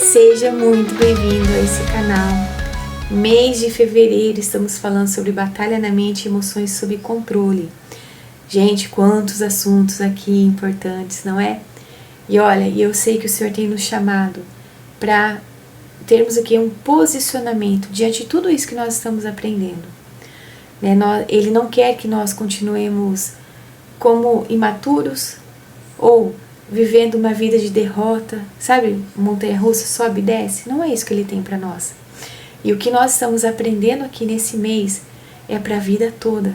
Seja muito bem-vindo a esse canal. Mês de fevereiro estamos falando sobre batalha na mente e emoções sob controle. Gente, quantos assuntos aqui importantes, não é? E olha, eu sei que o Senhor tem nos chamado para termos aqui um posicionamento diante de tudo isso que nós estamos aprendendo. Ele não quer que nós continuemos como imaturos ou vivendo uma vida de derrota, sabe? Montanha-russa, sobe e desce. Não é isso que Ele tem para nós. E o que nós estamos aprendendo aqui nesse mês é para a vida toda,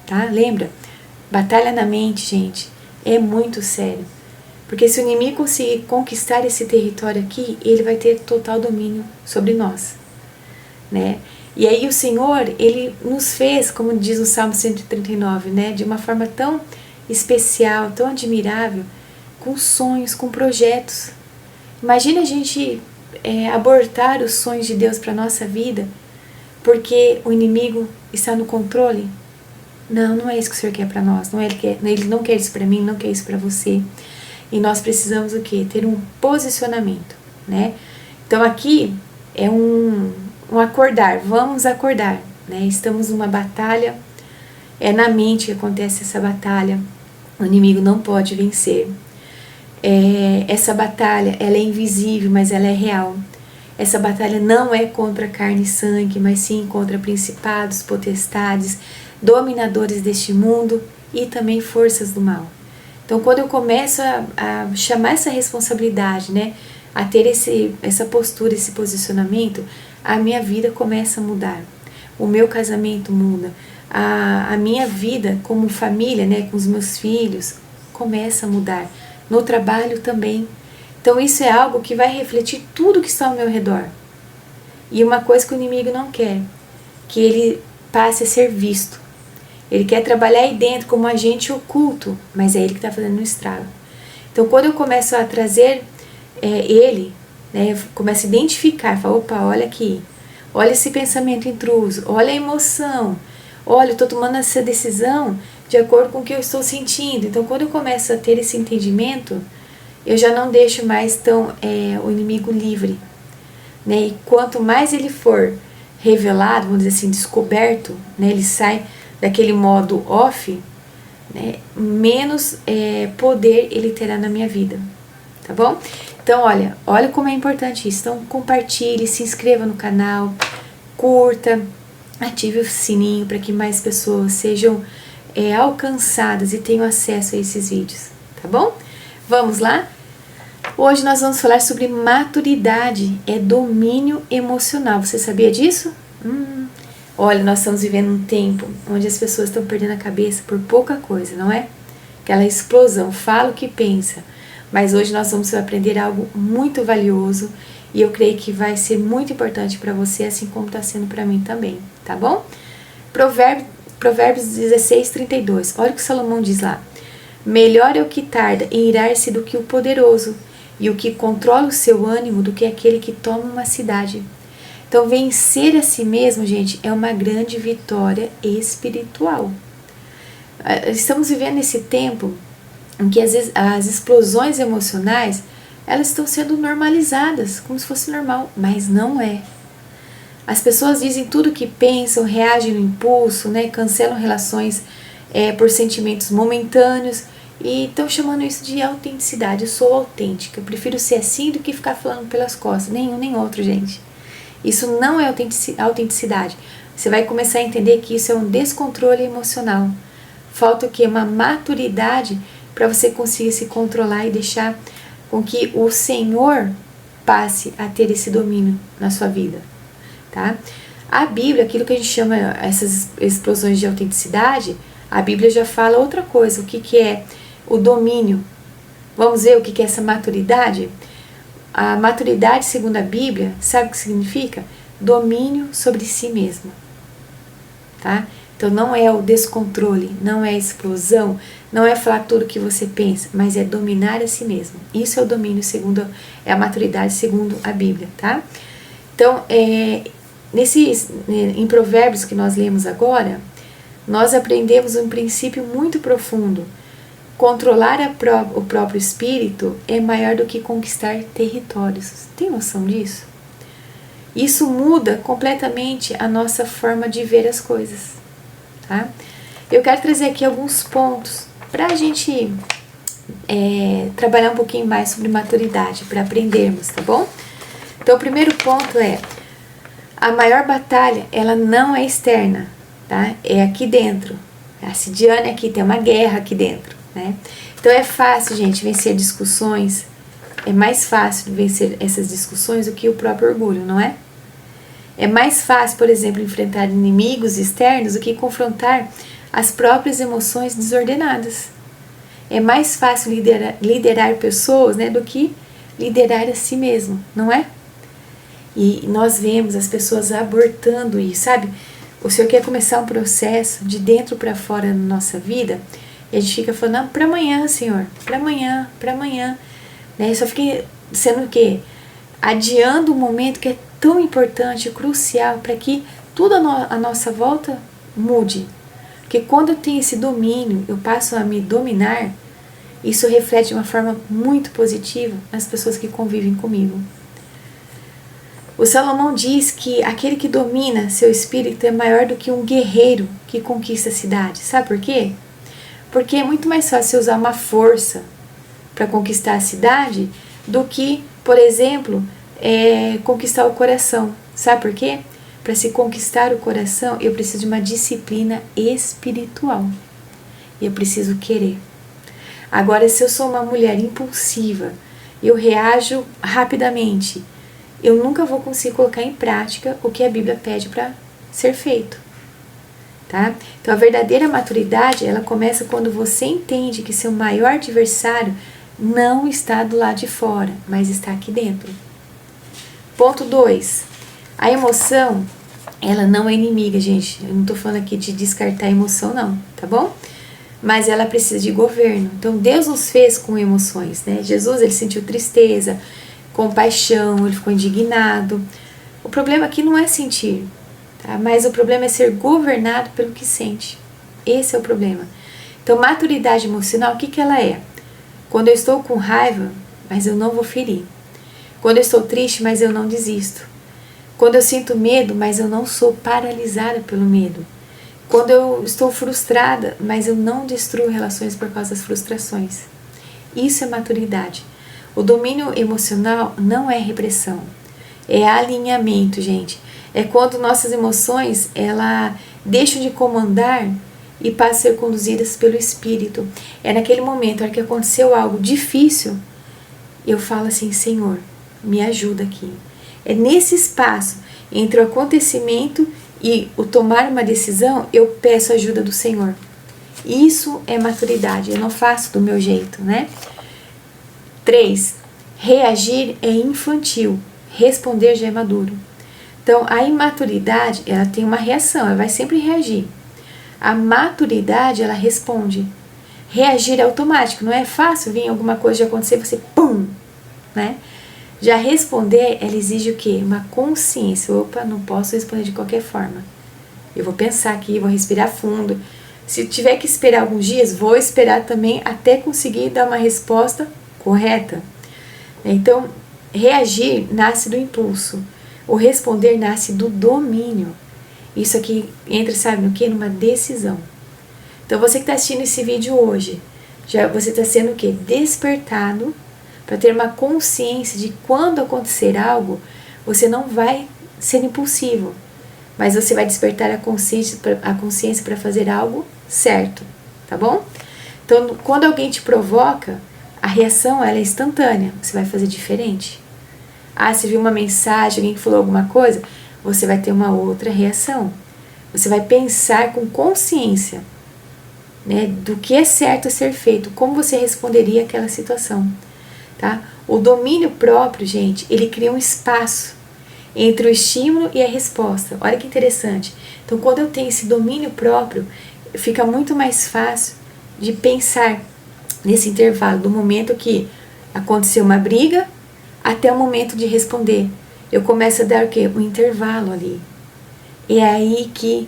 tá? Lembra? Batalha na mente, gente, é muito sério. Porque se o inimigo conseguir conquistar esse território aqui, ele vai ter total domínio sobre nós, né? E aí o Senhor, Ele nos fez, como diz o Salmo 139, né? De uma forma tão especial, tão admirável, com sonhos, com projetos. Imagina a gente abortar os sonhos de Deus para a nossa vida, porque o inimigo está no controle. Não é isso que o Senhor quer para nós. Ele não quer isso para mim, não quer isso para você. E nós precisamos o quê? Ter um posicionamento, né? Então aqui é um acordar, vamos acordar, né? Estamos numa batalha, é na mente que acontece essa batalha. O inimigo não pode vencer. Essa batalha, ela é invisível, mas ela é real. Essa batalha não é contra carne e sangue, mas sim contra principados, potestades, dominadores deste mundo e também forças do mal. Então, quando eu começo a chamar essa responsabilidade, né, a ter essa postura, esse posicionamento, a minha vida começa a mudar. O meu casamento muda. A minha vida como família, né, com os meus filhos, começa a mudar. No trabalho também. Então isso é algo que vai refletir tudo que está ao meu redor. E uma coisa que o inimigo não quer, que ele passe a ser visto. Ele quer trabalhar aí dentro como agente oculto, mas é ele que está fazendo um estrago. Então quando eu começo a trazer ele, né, eu começo a identificar, falo, opa, olha aqui, olha esse pensamento intruso, olha a emoção, olha, eu estou tomando essa decisão de acordo com o que eu estou sentindo. Então quando eu começo a ter esse entendimento, eu já não deixo mais o inimigo livre, né? E quanto mais ele for revelado, vamos dizer assim, descoberto, né? Ele sai daquele modo off, né? Menos poder ele terá na minha vida, tá bom? Então olha como é importante isso. Então compartilhe, se inscreva no canal, curta, ative o sininho para que mais pessoas sejam alcançadas e tenham acesso a esses vídeos, tá bom? Vamos lá? Hoje nós vamos falar sobre maturidade, domínio emocional. Você sabia disso? Olha, nós estamos vivendo um tempo onde as pessoas estão perdendo a cabeça por pouca coisa, não é? Aquela explosão, fala o que pensa. Mas hoje nós vamos aprender algo muito valioso e eu creio que vai ser muito importante para você, assim como está sendo para mim também, tá bom? Provérbios 16:32. Olha o que Salomão diz lá. Melhor é o que tarda em irar-se do que o poderoso, e o que controla o seu ânimo do que aquele que toma uma cidade. Então, vencer a si mesmo, gente, é uma grande vitória espiritual. Estamos vivendo esse tempo em que as explosões emocionais, elas estão sendo normalizadas, como se fosse normal, mas não é. As pessoas dizem tudo o que pensam, reagem no impulso, né, cancelam relações por sentimentos momentâneos e estão chamando isso de autenticidade. Eu sou autêntica, eu prefiro ser assim do que ficar falando pelas costas. Nenhum nem outro, gente. Isso não é autenticidade. Você vai começar a entender que isso é um descontrole emocional. Falta o quê? Uma maturidade para você conseguir se controlar e deixar com que o Senhor passe a ter esse domínio na sua vida. Tá? A Bíblia, aquilo que a gente chama essas explosões de autenticidade, a Bíblia já fala outra coisa. O que é o domínio? Vamos ver o que é essa maturidade? A maturidade, segundo a Bíblia, sabe o que significa? Domínio sobre si mesmo. Tá? Então não é o descontrole, não é a explosão, não é falar tudo o que você pensa, mas é dominar a si mesmo. Isso é o domínio segundo, é a maturidade segundo a Bíblia, tá? Então, em Provérbios que nós lemos agora, nós aprendemos um princípio muito profundo. Controlar o próprio espírito é maior do que conquistar territórios. Tem noção disso? Isso muda completamente a nossa forma de ver as coisas, tá? Eu quero trazer aqui alguns pontos para a gente trabalhar um pouquinho mais sobre maturidade, para aprendermos, tá bom? Então, o primeiro ponto é: a maior batalha, ela não é externa, tá? É aqui dentro. A Cidiane aqui, tem uma guerra aqui dentro, né? Então, é fácil, gente, vencer discussões. É mais fácil vencer essas discussões do que o próprio orgulho, não é? É mais fácil, por exemplo, enfrentar inimigos externos do que confrontar as próprias emoções desordenadas. É mais fácil liderar pessoas, né, do que liderar a si mesmo, não é? E nós vemos as pessoas abortando isso, sabe? O Senhor quer começar um processo de dentro para fora na nossa vida, e a gente fica falando, não, para amanhã, Senhor, para amanhã, né? Só fica sendo o quê? Adiando um momento que é tão importante, crucial, para que tudo à nossa volta mude. Porque quando eu tenho esse domínio, eu passo a me dominar, isso reflete de uma forma muito positiva nas pessoas que convivem comigo. O Salomão diz que aquele que domina seu espírito é maior do que um guerreiro que conquista a cidade. Sabe por quê? Porque é muito mais fácil usar uma força para conquistar a cidade do que, por exemplo, conquistar o coração. Sabe por quê? Para se conquistar o coração, eu preciso de uma disciplina espiritual. E eu preciso querer. Agora, se eu sou uma mulher impulsiva, eu reajo rapidamente, eu nunca vou conseguir colocar em prática o que a Bíblia pede para ser feito. Tá? Então, a verdadeira maturidade, ela começa quando você entende que seu maior adversário não está do lado de fora, mas está aqui dentro. Ponto 2. A emoção, ela não é inimiga, gente. Eu não estou falando aqui de descartar a emoção, não, tá bom? Mas ela precisa de governo. Então, Deus nos fez com emoções, né? Jesus, ele sentiu tristeza, compaixão, ele ficou indignado. O problema aqui não é sentir, tá? Mas o problema é ser governado pelo que sente. Esse é o problema. Então, maturidade emocional, o que ela é? Quando eu estou com raiva, mas eu não vou ferir. Quando eu estou triste, mas eu não desisto. Quando eu sinto medo, mas eu não sou paralisada pelo medo. Quando eu estou frustrada, mas eu não destruo relações por causa das frustrações. Isso é maturidade. O domínio emocional não é repressão. É alinhamento, gente. É quando nossas emoções, ela deixam de comandar e passam a ser conduzidas pelo Espírito. É naquele momento, na hora que aconteceu algo difícil, eu falo assim, Senhor, me ajuda aqui. É nesse espaço entre o acontecimento e o tomar uma decisão, eu peço a ajuda do Senhor. Isso é maturidade, eu não faço do meu jeito, né? 3. Reagir é infantil, responder já é maduro. Então, a imaturidade, ela tem uma reação, ela vai sempre reagir. A maturidade, ela responde. Reagir é automático, não é fácil vir alguma coisa de acontecer, você pum, né? Já responder, ela exige o quê? Uma consciência. Opa, não posso responder de qualquer forma. Eu vou pensar aqui, vou respirar fundo. Se tiver que esperar alguns dias, vou esperar também até conseguir dar uma resposta correta. Então, reagir nasce do impulso. O responder nasce do domínio. Isso aqui entra, sabe no quê? Numa decisão. Então, você que está assistindo esse vídeo hoje, você está sendo o quê? Despertado para ter uma consciência de quando acontecer algo, você não vai ser impulsivo, mas você vai despertar a consciência para fazer algo certo, tá bom? Então, quando alguém te provoca, a reação ela é instantânea, você vai fazer diferente. Ah, você viu uma mensagem, alguém falou alguma coisa, você vai ter uma outra reação. Você vai pensar com consciência, né, do que é certo a ser feito, como você responderia àquela situação. Tá? O domínio próprio, gente, ele cria um espaço entre o estímulo e a resposta. Olha que interessante. Então, quando eu tenho esse domínio próprio, fica muito mais fácil de pensar nesse intervalo, do momento que aconteceu uma briga até o momento de responder. Eu começo a dar o quê? Um intervalo ali. E é aí que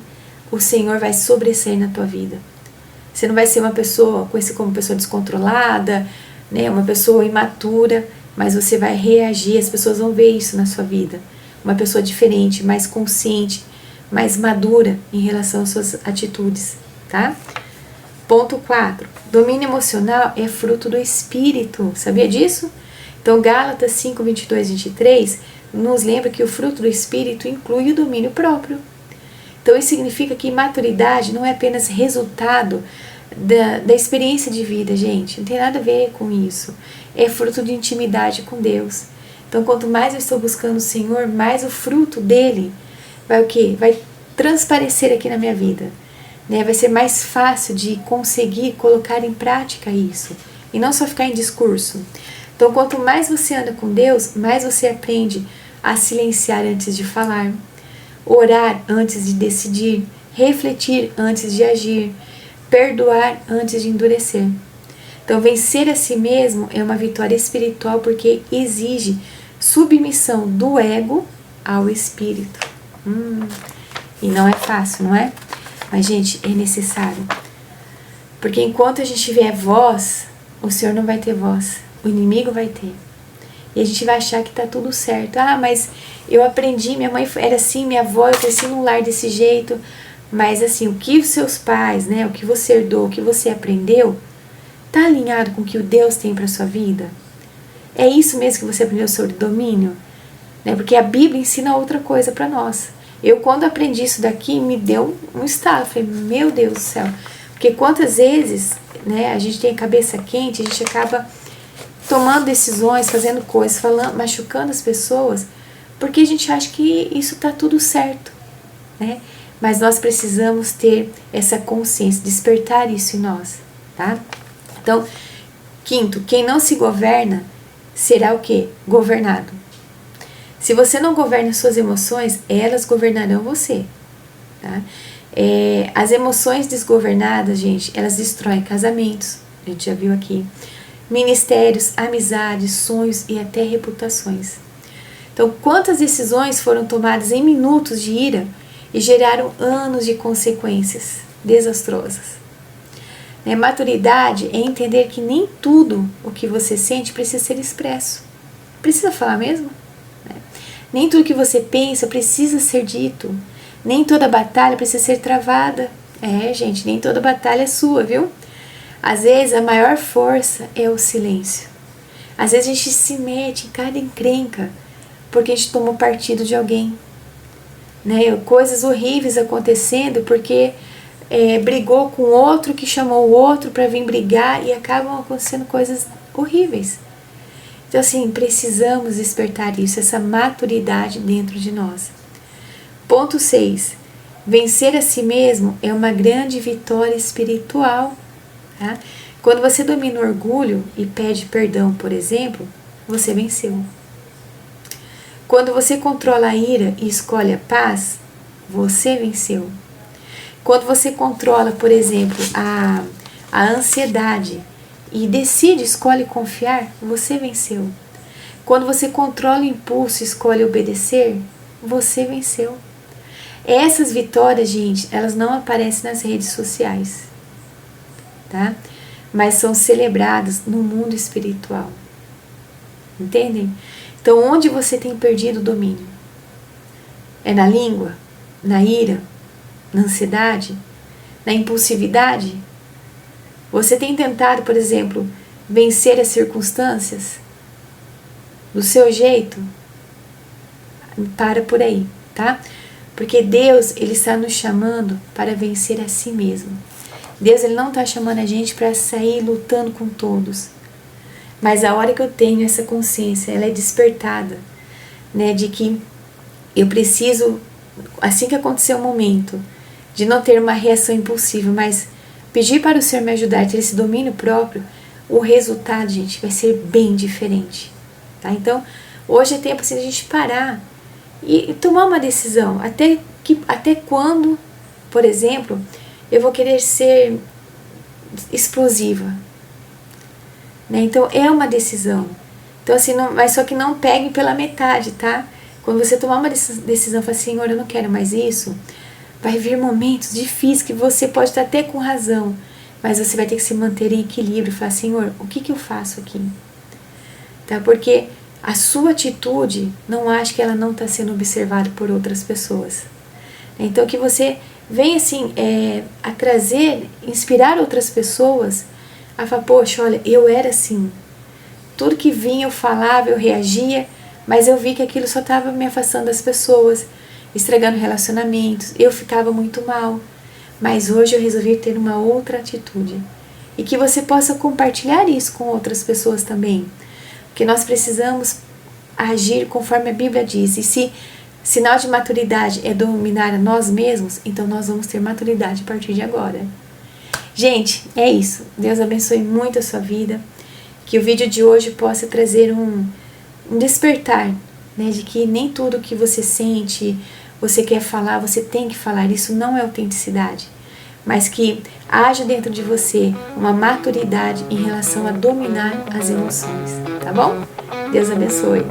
o Senhor vai sobressair na tua vida. Você não vai ser uma pessoa, conhecida como pessoa descontrolada, né, uma pessoa imatura, mas você vai reagir, as pessoas vão ver isso na sua vida. Uma pessoa diferente, mais consciente, mais madura em relação às suas atitudes, tá? Ponto 4. Domínio emocional é fruto do Espírito. Sabia disso? Então, Gálatas 5, 22 e 23 nos lembra que o fruto do Espírito inclui o domínio próprio. Então, isso significa que maturidade não é apenas resultado da experiência de vida, gente. Não tem nada a ver com isso. É fruto de intimidade com Deus. Então, quanto mais eu estou buscando o Senhor, mais o fruto dele vai o quê? Vai transparecer aqui na minha vida. Né? Vai ser mais fácil de conseguir colocar em prática isso. E não só ficar em discurso. Então, quanto mais você anda com Deus, mais você aprende a silenciar antes de falar, orar antes de decidir, refletir antes de agir, perdoar antes de endurecer. Então, vencer a si mesmo é uma vitória espiritual porque exige submissão do ego ao espírito. E não é fácil, não é? Mas, gente, é necessário. Porque enquanto a gente tiver voz, o Senhor não vai ter voz. O inimigo vai ter. E a gente vai achar que tá tudo certo. Ah, mas eu aprendi, minha mãe era assim, minha avó, eu cresci num lar desse jeito. Mas assim, o que os seus pais, né, o que você herdou, o que você aprendeu, tá alinhado com o que o Deus tem para sua vida? É isso mesmo que você aprendeu sobre domínio? Né? Porque a Bíblia ensina outra coisa para nós. Eu, quando aprendi isso daqui, me deu um estalo. Falei, meu Deus do céu. Porque quantas vezes, né, a gente tem a cabeça quente, a gente acaba tomando decisões, fazendo coisas, falando, machucando as pessoas, porque a gente acha que isso tá tudo certo, né? Mas nós precisamos ter essa consciência, despertar isso em nós, tá? Então, quinto, quem não se governa será o quê? Governado. Se você não governa suas emoções, elas governarão você, tá? As emoções desgovernadas, gente, elas destroem casamentos, a gente já viu aqui, ministérios, amizades, sonhos e até reputações. Então, quantas decisões foram tomadas em minutos de ira e geraram anos de consequências desastrosas? Maturidade é entender que nem tudo o que você sente precisa ser expresso. Precisa falar mesmo? Nem tudo que você pensa precisa ser dito. Nem toda batalha precisa ser travada. Gente, nem toda batalha é sua, viu? Às vezes a maior força é o silêncio. Às vezes a gente se mete em cada encrenca porque a gente tomou partido de alguém. Né? Coisas horríveis acontecendo porque brigou com outro que chamou o outro para vir brigar e acabam acontecendo coisas horríveis. Então assim, precisamos despertar isso, essa maturidade dentro de nós. Ponto 6. Vencer a si mesmo é uma grande vitória espiritual. Tá? Quando você domina o orgulho e pede perdão, por exemplo, você venceu. Quando você controla a ira e escolhe a paz, você venceu. Quando você controla, por exemplo, a ansiedade e decide, escolhe confiar, você venceu. Quando você controla o impulso e escolhe obedecer, você venceu. Essas vitórias, gente, elas não aparecem nas redes sociais, tá? Mas são celebradas no mundo espiritual. Entendem? Então, onde você tem perdido o domínio? É na língua? Na ira? Na ansiedade? Na impulsividade? Você tem tentado, por exemplo, vencer as circunstâncias do seu jeito? Para por aí, tá? Porque Deus, Ele está nos chamando para vencer a si mesmo. Deus, Ele não está chamando a gente para sair lutando com todos. Mas a hora que eu tenho essa consciência, ela é despertada, né? De que eu preciso, assim que acontecer o momento, de não ter uma reação impulsiva, mas pedir para o Senhor me ajudar a ter esse domínio próprio, o resultado, gente, vai ser bem diferente, tá? Então, hoje é tempo assim, de a gente parar e tomar uma decisão. Até quando, por exemplo, eu vou querer ser explosiva, né? Então é uma decisão. Então assim, mas só que não pegue pela metade, tá? Quando você tomar uma decisão, fala assim, Senhor, eu não quero mais isso, vai vir momentos difíceis que você pode estar até com razão, mas você vai ter que se manter em equilíbrio e falar, Senhor, o que eu faço aqui? Tá? Porque a sua atitude, não acho que ela não está sendo observada por outras pessoas. Então que você venha assim, a trazer, inspirar outras pessoas a falar, poxa, olha, eu era assim. Tudo que vinha eu falava, eu reagia, mas eu vi que aquilo só estava me afastando das pessoas, estragando relacionamentos, eu ficava muito mal. Mas hoje eu resolvi ter uma outra atitude. E que você possa compartilhar isso com outras pessoas também. Porque nós precisamos agir conforme a Bíblia diz. E se sinal de maturidade é dominar a nós mesmos, então nós vamos ter maturidade a partir de agora. Gente, é isso. Deus abençoe muito a sua vida. Que o vídeo de hoje possa trazer um despertar, né, de que nem tudo que você sente, você quer falar, você tem que falar. Isso não é autenticidade. Mas que haja dentro de você uma maturidade em relação a dominar as emoções. Tá bom? Deus abençoe.